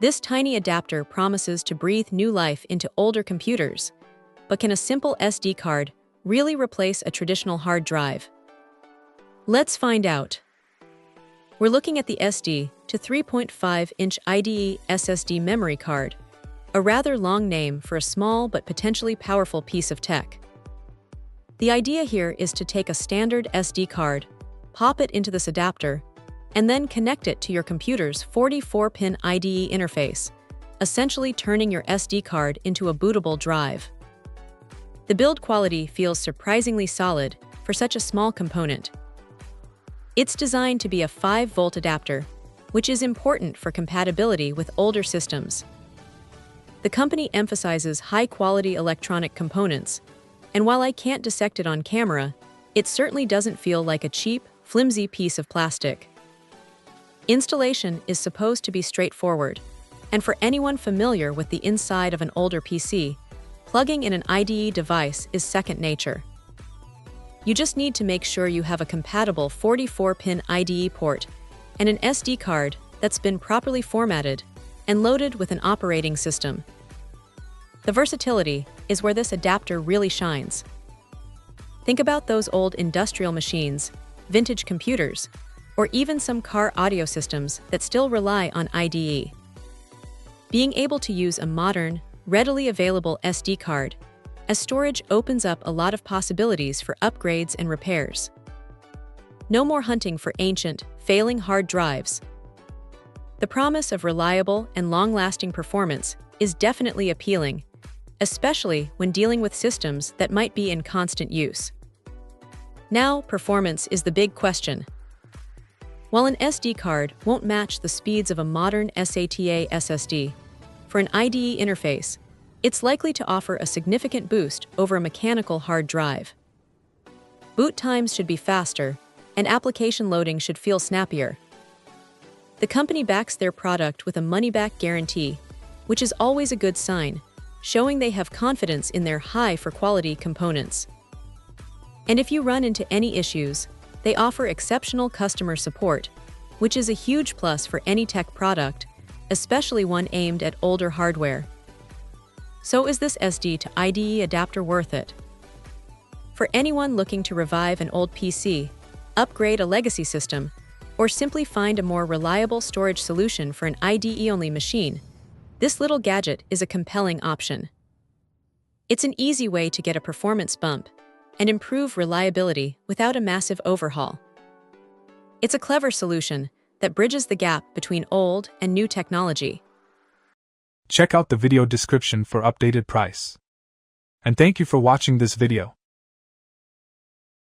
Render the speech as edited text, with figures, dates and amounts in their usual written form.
This tiny adapter promises to breathe new life into older computers, but can a simple SD card really replace a traditional hard drive? Let's find out. We're looking at the SD to 3.5-inch IDE SSD memory card, a rather long name for a small but potentially powerful piece of tech. The idea here is to take a standard SD card, pop it into this adapter, and then connect it to your computer's 44-pin IDE interface, essentially turning your SD card into a bootable drive. The build quality feels surprisingly solid for such a small component. It's designed to be a 5-volt adapter, which is important for compatibility with older systems. The company emphasizes high-quality electronic components, and while I can't dissect it on camera, it certainly doesn't feel like a cheap, flimsy piece of plastic. Installation is supposed to be straightforward, and for anyone familiar with the inside of an older PC, plugging in an IDE device is second nature. You just need to make sure you have a compatible 44-pin IDE port and an SD card that's been properly formatted and loaded with an operating system. The versatility is where this adapter really shines. Think about those old industrial machines, vintage computers, or even some car audio systems that still rely on IDE. Being able to use a modern, readily available SD card as storage opens up a lot of possibilities for upgrades and repairs. No more hunting for ancient, failing hard drives. The promise of reliable and long-lasting performance is definitely appealing, especially when dealing with systems that might be in constant use. Now, performance is the big question. While an SD card won't match the speeds of a modern SATA SSD, for an IDE interface, it's likely to offer a significant boost over a mechanical hard drive. Boot times should be faster, and application loading should feel snappier. The company backs their product with a money-back guarantee, which is always a good sign, showing they have confidence in their high-for-quality components. And if you run into any issues, they offer exceptional customer support, which is a huge plus for any tech product, especially one aimed at older hardware. So is this SD to IDE adapter worth it? For anyone looking to revive an old PC, upgrade a legacy system, or simply find a more reliable storage solution for an IDE-only machine, this little gadget is a compelling option. It's an easy way to get a performance bump and improve reliability without a massive overhaul. It's a clever solution that bridges the gap between old and new technology. Check out the video description for updated price. And thank you for watching this video.